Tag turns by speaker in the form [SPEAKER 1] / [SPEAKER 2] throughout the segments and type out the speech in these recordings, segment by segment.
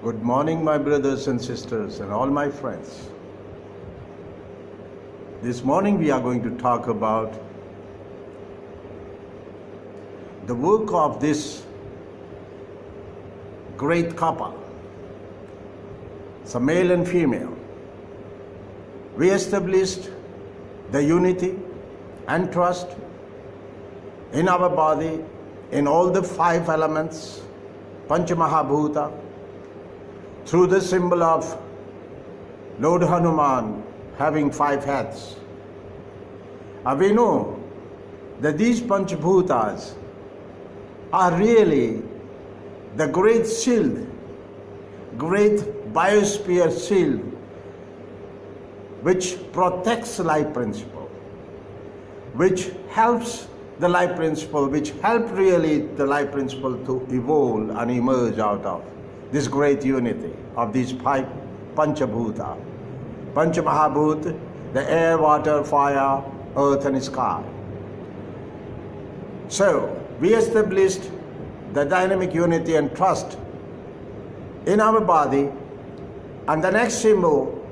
[SPEAKER 1] Good morning, my brothers and sisters, and all my friends. This morning we are going to talk about the work of this great couple. It's a male and female. We established the unity and trust in our body, in all the 5 elements, Panchamahabhuta, through the symbol of Lord Hanuman having 5 heads. And we know that these Panchabhutas are really the great shield, great biosphere shield, which protects life principle, which helps the life principle, which help really the life principle to evolve and emerge out of this great unity of these 5 Panchabhuta. Panchamahabhut, the air, water, fire, earth and sky. So, we established the dynamic unity and trust in our body, and the next symbol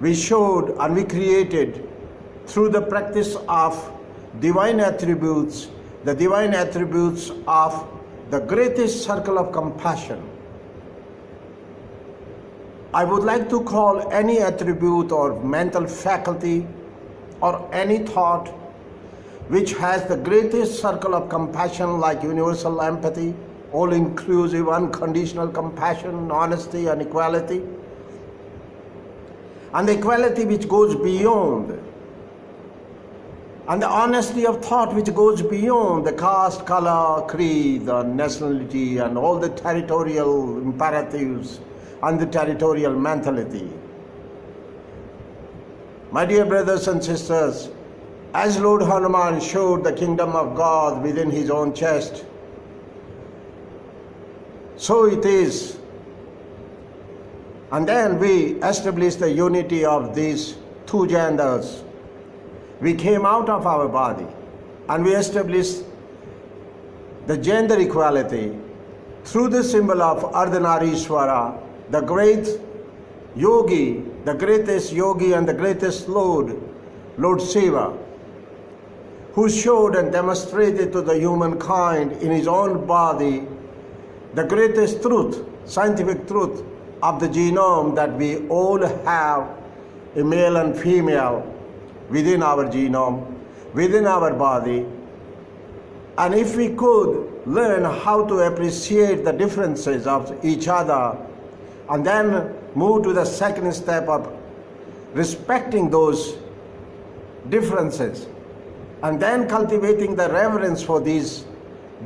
[SPEAKER 1] we showed and we created through the practice of divine attributes, the divine attributes of the greatest circle of compassion. I would like to call any attribute or mental faculty or any thought which has the greatest circle of compassion, like universal empathy, all-inclusive, unconditional compassion, honesty and equality, and the equality which goes beyond, and the honesty of thought which goes beyond the caste, color, creed, and nationality, and all the territorial imperatives and the territorial mentality. My dear brothers and sisters, as Lord Hanuman showed the kingdom of God within his own chest, so it is. And then we established the unity of these 2 genders. We came out of our body and we established the gender equality through the symbol of Ardhanarishwara, the great yogi, the greatest yogi and the greatest Lord, Lord Shiva, who showed and demonstrated to the humankind in his own body the greatest truth, scientific truth of the genome, that we all have a male and female within our genome, within our body. And if we could learn how to appreciate the differences of each other, and then move to the second step of respecting those differences, and then cultivating the reverence for these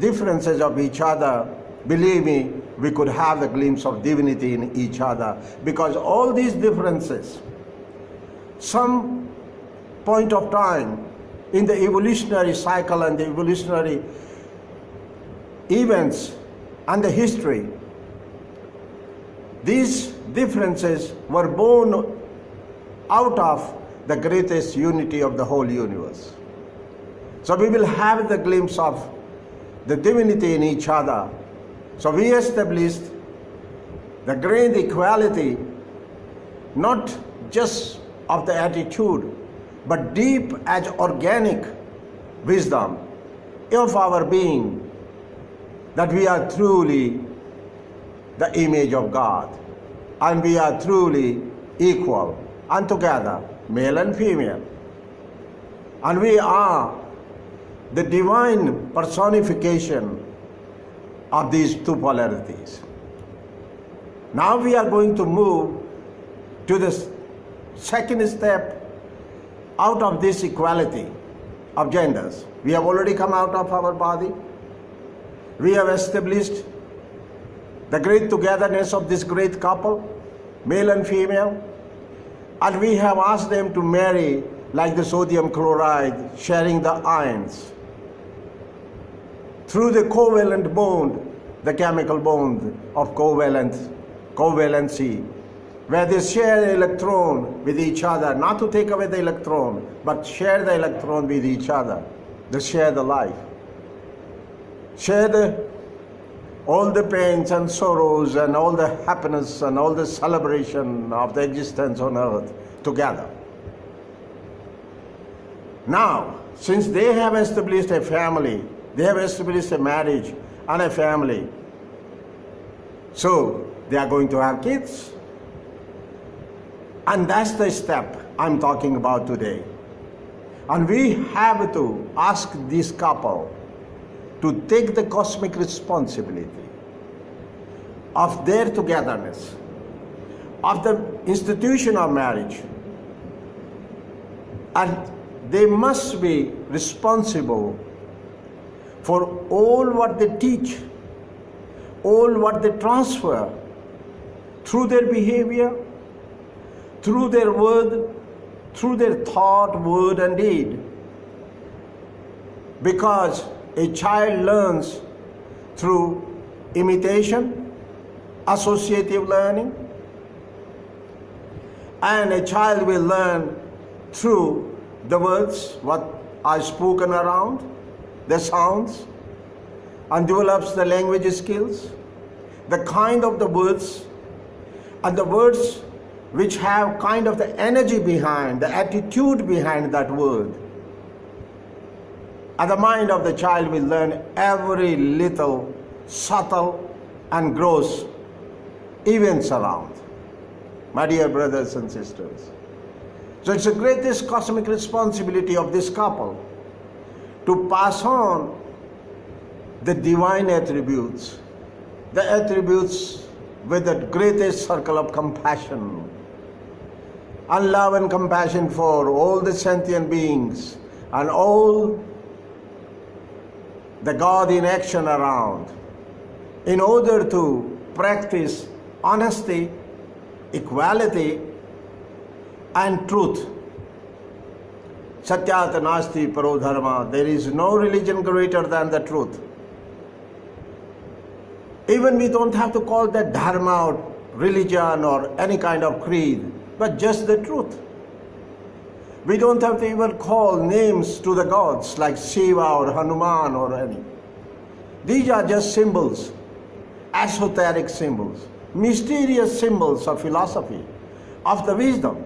[SPEAKER 1] differences of each other, believe me, we could have the glimpse of divinity in each other. Because all these differences, some point of time in the evolutionary cycle and the evolutionary events and the history, these differences were born out of the greatest unity of the whole universe. So we will have the glimpse of the divinity in each other. So we established the great equality, not just of the attitude, but deep as organic wisdom of our being, that we are truly the image of God, and we are truly equal and together, male and female. And we are the divine personification of these 2 polarities. Now we are going to move to the second step out of this equality of genders. We have already come out of our body. We have established the great togetherness of this great couple, male and female, and we have asked them to marry like the sodium chloride, sharing the ions. Through the covalent bond, the chemical bond of covalency, where they share the electron with each other, not to take away the electron, but share the electron with each other. They share the life, share the all the pains and sorrows and all the happiness and all the celebration of the existence on earth together. Now, since they have established a family, they have established a marriage and a family, so they are going to have kids. And that's the step I'm talking about today. And we have to ask this couple to take the cosmic responsibility of their togetherness, of the institution of marriage. And they must be responsible for all what they teach, all what they transfer through their behavior, through their word, through their thought, word and deed. Because a child learns through imitation, associative learning, and a child will learn through the words, what are spoken around, the sounds, and develops the language skills, the kind of the words, and the words which have kind of the energy behind, the attitude behind that word. And the mind of the child will learn every little subtle and gross events around. My dear brothers and sisters, so it's the greatest cosmic responsibility of this couple to pass on the divine attributes, the attributes with the greatest circle of compassion and love and compassion for all the sentient beings and all the God in action around, in order to practice honesty, equality and truth. Satyat nasti paro dharma. There is no religion greater than the truth. Even we don't have to call that dharma or religion or any kind of creed, but just the truth. We don't have to even call names to the gods like Shiva or Hanuman or any. These are just symbols, esoteric symbols, mysterious symbols of philosophy, of the wisdom,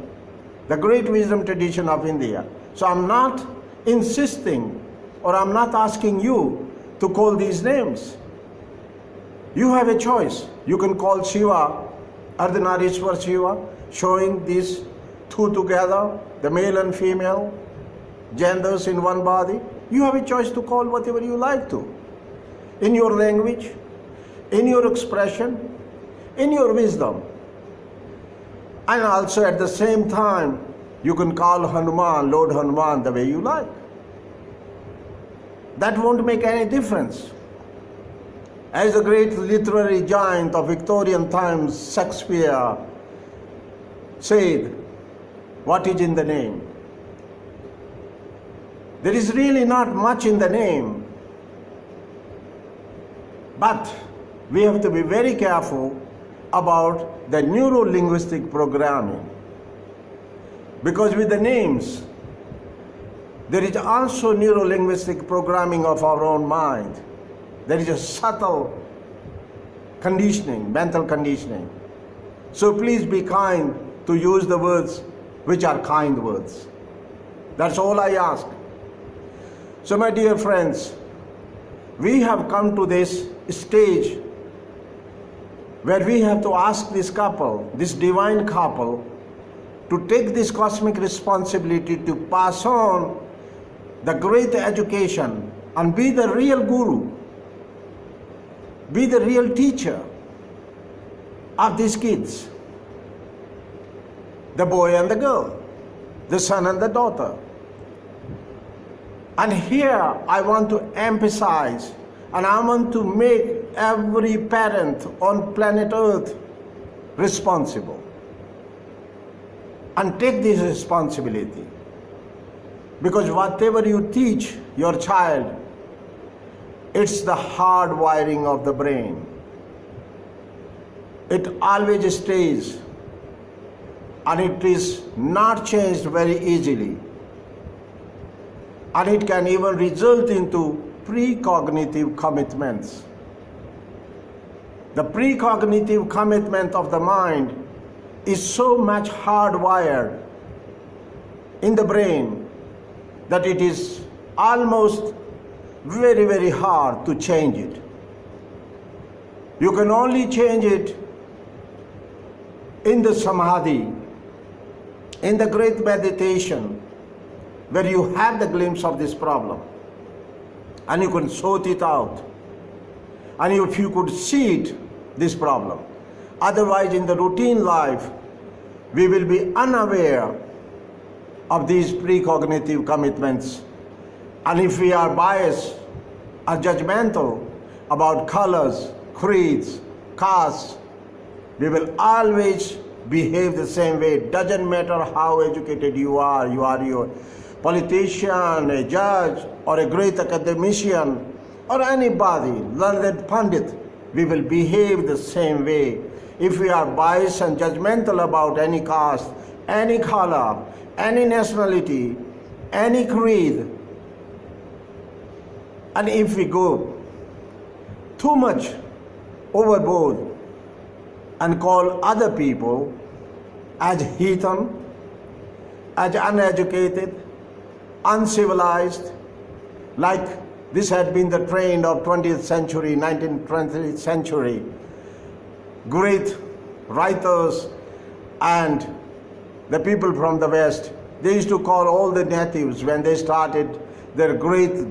[SPEAKER 1] the great wisdom tradition of India. So I'm not insisting or I'm not asking you to call these names. You have a choice. You can call Shiva Ardhanarishwar Shiva, showing these two together, the male and female genders in one body. You have a choice to call whatever you like to, in your language, in your expression, in your wisdom. And also at the same time, you can call Hanuman, Lord Hanuman, the way you like. That won't make any difference. As the great literary giant of Victorian times, Shakespeare, said, what is in the name? There is really not much in the name, but we have to be very careful about the neuro-linguistic programming. Because with the names, there is also neuro-linguistic programming of our own mind. There is a subtle conditioning, mental conditioning. So please be kind to use the words which are kind words. That's all I ask. So my dear friends, we have come to this stage where we have to ask this couple, this divine couple, to take this cosmic responsibility to pass on the great education and be the real guru, be the real teacher of these kids, the boy and the girl, the son and the daughter. And here I want to emphasize, and I want to make every parent on planet Earth responsible and take this responsibility. Because whatever you teach your child, it's the hard wiring of the brain. It always stays, and it is not changed very easily. And it can even result into precognitive commitments. The precognitive commitment of the mind is so much hardwired in the brain that it is almost very, very hard to change it. You can only change it in the samadhi, in the great meditation, where you have the glimpse of this problem and you can sort it out. And if you could see it, this problem. Otherwise, in the routine life, we will be unaware of these precognitive commitments. And if we are biased or judgmental about colors, creeds, castes, we will always behave the same way. It doesn't matter how educated you are a politician, a judge, or a great academician, or anybody, learned pandit, we will behave the same way. If we are biased and judgmental about any caste, any color, any nationality, any creed, and if we go too much overboard and call other people as heathen, as uneducated, uncivilized, like this had been the trend of 20th century, 19th, 20th century. Great writers and the people from the West, they used to call all the natives when they started their great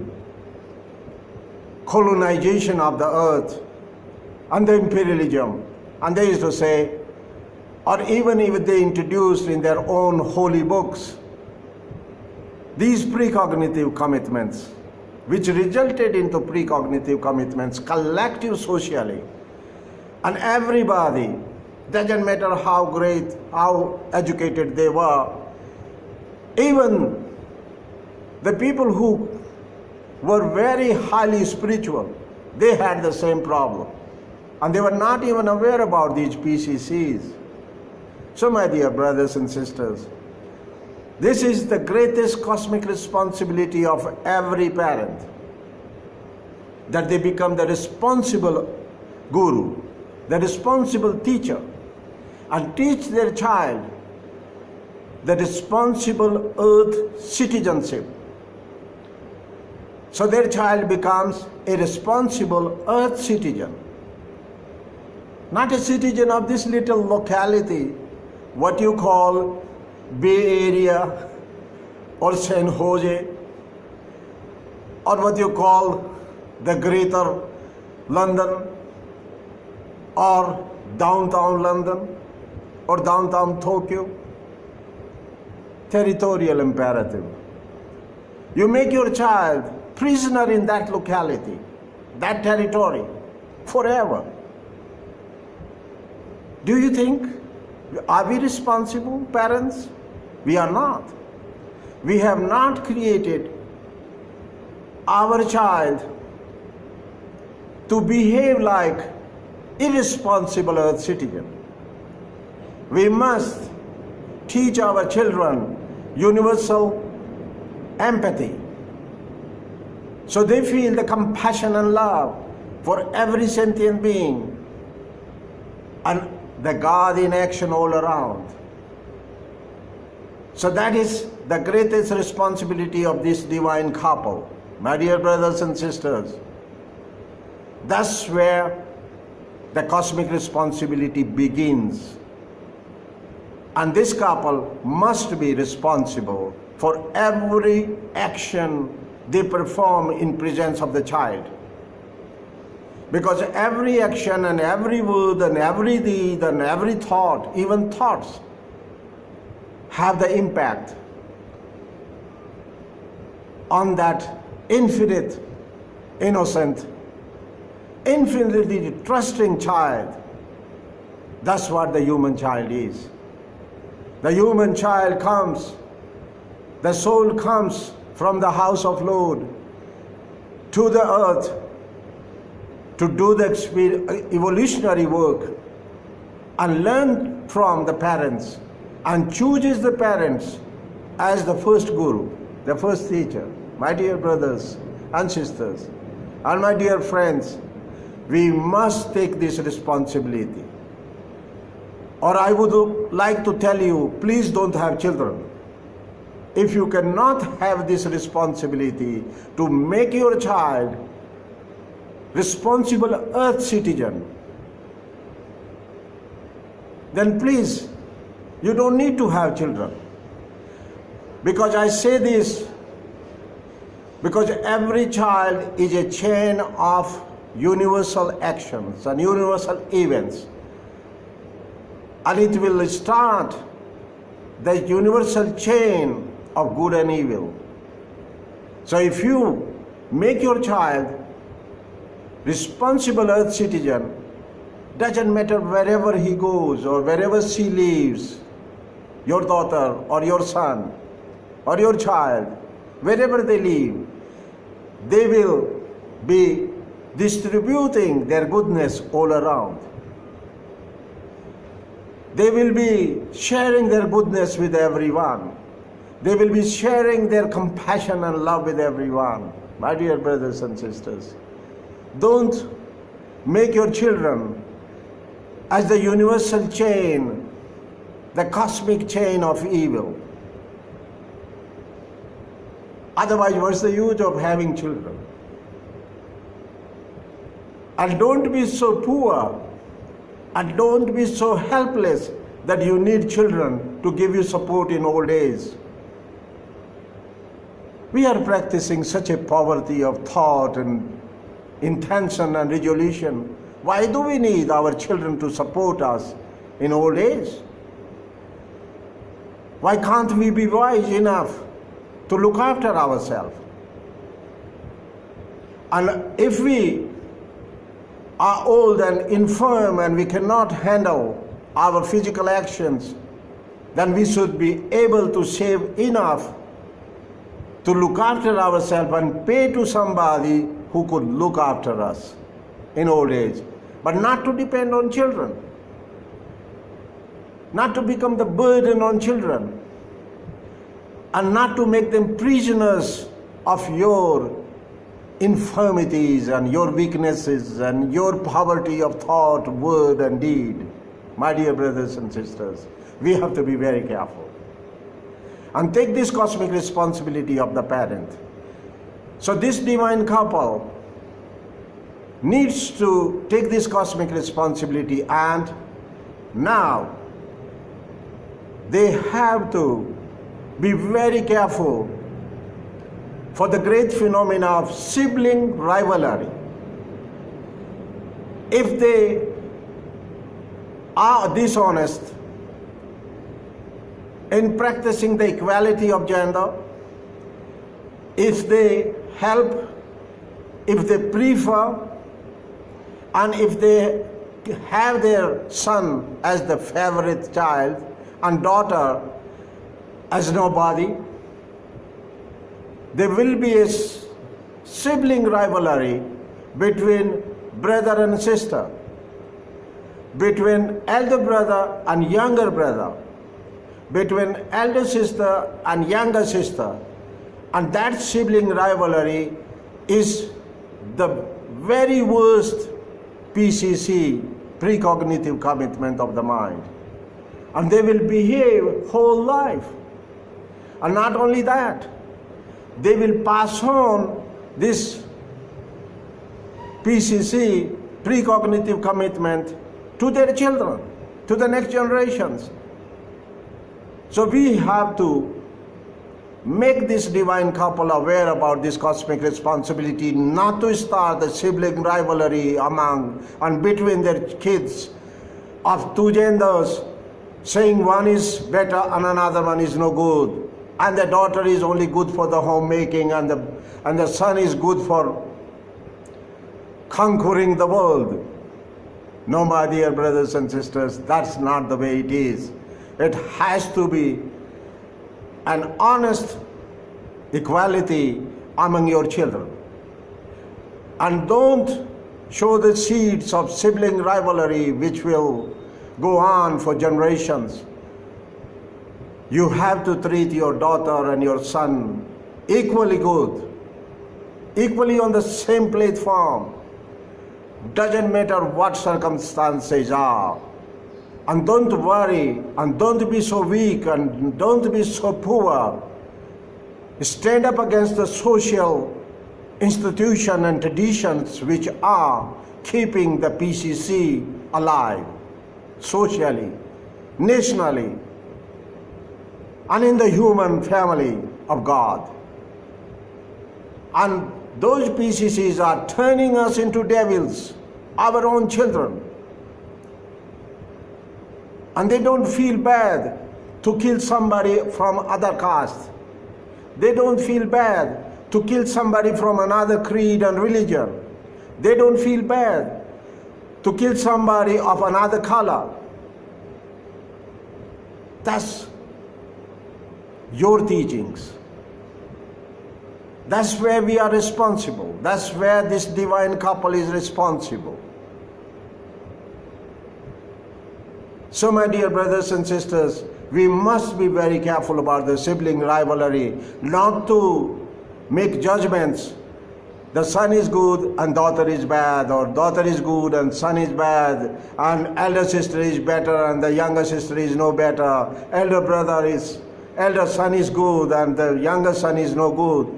[SPEAKER 1] colonization of the earth and the imperialism. And they used to say, or even if they introduced in their own holy books, these precognitive commitments, which resulted into precognitive commitments, collective socially, and everybody, doesn't matter how great, how educated they were, even the people who were very highly spiritual, they had the same problem. And they were not even aware about these PCCs. So my dear brothers and sisters, this is the greatest cosmic responsibility of every parent, that they become the responsible guru, the responsible teacher, and teach their child the responsible earth citizenship. So their child becomes a responsible earth citizen, not a citizen of this little locality, what you call Bay Area or San Jose, or what you call the Greater London or downtown London or downtown Tokyo. Territorial imperative. You make your child prisoner in that locality, that territory, forever. Do you think, are we responsible parents? We are not. We have not created our child to behave like irresponsible earth citizen. We must teach our children universal empathy, so they feel the compassion and love for every sentient being and the God in action all around. So that is the greatest responsibility of this divine couple. My dear brothers and sisters, that's where the cosmic responsibility begins. And this couple must be responsible for every action they perform in presence of the child. Because every action and every word and every deed and every thought, even thoughts, have the impact on that infinite, innocent, infinitely trusting child. That's what the human child is. The human child comes, the soul comes from the house of Lord to the earth to do the evolutionary work and learn from the parents, and chooses the parents as the first guru, the first teacher. My dear brothers and sisters, and my dear friends, we must take this responsibility. Or I would like to tell you, please don't have children. If you cannot have this responsibility to make your child responsible earth citizen, then please, you don't need to have children. Because I say this, because every child is a chain of universal actions and universal events. And it will start the universal chain of good and evil. So if you make your child responsible earth citizen, doesn't matter wherever he goes or wherever she lives, your daughter or your son or your child, wherever they live, they will be distributing their goodness all around. They will be sharing their goodness with everyone. They will be sharing their compassion and love with everyone. My dear brothers and sisters, don't make your children as the universal chain, the cosmic chain of evil. Otherwise, what's the use of having children? And don't be so poor and don't be so helpless that you need children to give you support in old age. We are practicing such a poverty of thought and intention and resolution. Why do we need our children to support us in old age? Why can't we be wise enough to look after ourselves? And if we are old and infirm and we cannot handle our physical actions, then we should be able to save enough to look after ourselves and pay to somebody who could look after us in old age, but not to depend on children, not to become the burden on children, and not to make them prisoners of your infirmities and your weaknesses and your poverty of thought, word and deed. My dear brothers and sisters, we have to be very careful and take this cosmic responsibility of the parent. So this divine couple needs to take this cosmic responsibility, and now they have to be very careful for the great phenomena of sibling rivalry. If they are dishonest in practicing the equality of gender, if they help, if they prefer, and if they have their son as the favorite child and daughter as nobody, there will be a sibling rivalry between brother and sister, between elder brother and younger brother, between elder sister and younger sister. And that sibling rivalry is the very worst PCC, precognitive commitment of the mind. And they will behave whole life. And not only that, they will pass on this PCC, precognitive commitment, to their children, to the next generations. So we have to make this divine couple aware about this cosmic responsibility, not to start a sibling rivalry among and between their kids of two genders, saying one is better and another one is no good, and the daughter is only good for the homemaking and the son is good for conquering the world. No, my dear brothers and sisters, that's not the way it is. It has to be an honest equality among your children. And don't show the seeds of sibling rivalry which will go on for generations. You have to treat your daughter and your son equally good, equally on the same platform. Doesn't matter what circumstances are. And don't worry, and don't be so weak, and don't be so poor. Stand up against the social institutions and traditions which are keeping the PCC alive, socially, nationally, and in the human family of God. And those PCCs are turning us into devils, our own children. And they don't feel bad to kill somebody from other caste. They don't feel bad to kill somebody from another creed and religion. They don't feel bad to kill somebody of another color. That's your teachings. That's where we are responsible. That's where this divine couple is responsible. So my dear brothers and sisters, we must be very careful about the sibling rivalry, not to make judgments. The son is good and daughter is bad, or daughter is good and son is bad, and elder sister is better and the younger sister is no better. Elder son is good and the younger son is no good.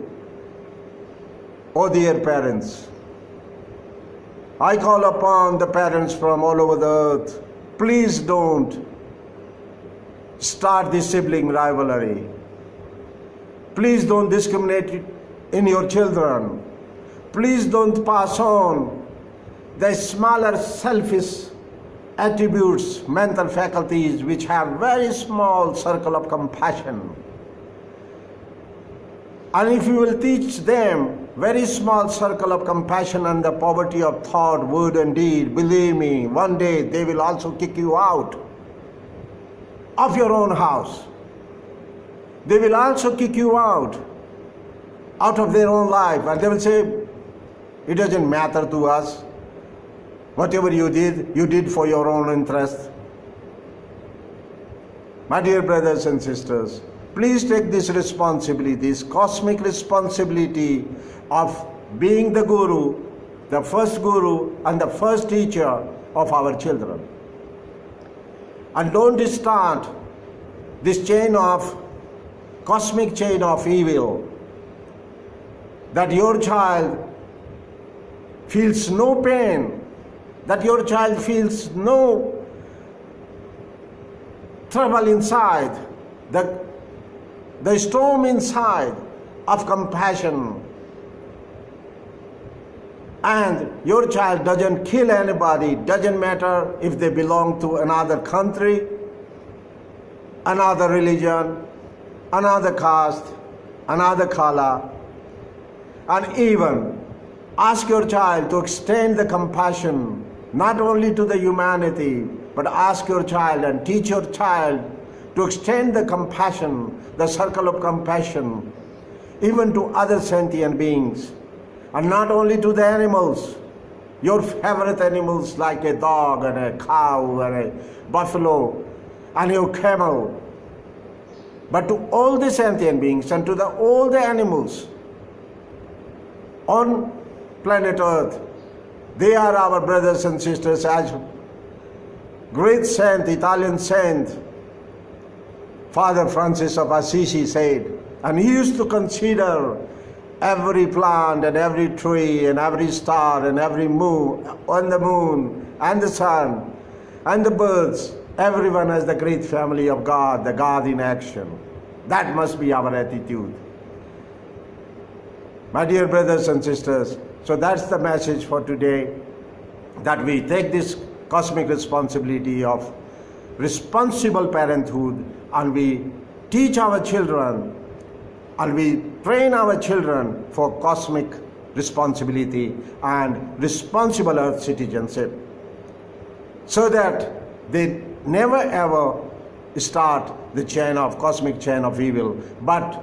[SPEAKER 1] Oh dear parents, I call upon the parents from all over the earth, please don't start this sibling rivalry. Please don't discriminate in your children. Please don't pass on the smaller selfish attributes, mental faculties which have very small circle of compassion. And if you will teach them very small circle of compassion and the poverty of thought, word and deed, believe me, one day they will also kick you out of your own house. They will also kick you out of their own life, and they will say, it doesn't matter to us. Whatever you did for your own interest. My dear brothers and sisters, please take this responsibility, this cosmic responsibility of being the guru, the first guru and the first teacher of our children. And don't start this cosmic chain of evil, that your child feels no pain, that your child feels no trouble inside, the storm inside of compassion, and your child doesn't kill anybody, doesn't matter if they belong to another country, another religion, another caste, another color, and even ask your child to extend the compassion not only to the humanity, but ask your child and teach your child to extend the compassion, the circle of compassion, even to other sentient beings, and not only to the animals, your favorite animals like a dog and a cow and a buffalo and your camel, but to all the sentient beings and to all the animals on planet Earth. They are our brothers and sisters, as great saint, Italian saint, Father Francis of Assisi said. And he used to consider every plant and every tree and every star and every moon, on the moon and the sun and the birds, everyone as the great family of God, the God in action. That must be our attitude. My dear brothers and sisters, so that's the message for today, that we take this cosmic responsibility of responsible parenthood, and we teach our children and we train our children for cosmic responsibility and responsible earth citizenship, so that they never ever start the cosmic chain of evil, but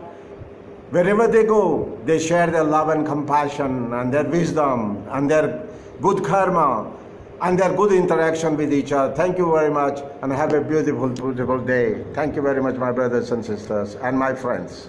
[SPEAKER 1] wherever they go, they share their love and compassion and their wisdom and their good karma and their good interaction with each other. Thank you very much, and have a beautiful, beautiful day. Thank you very much, my brothers and sisters and my friends.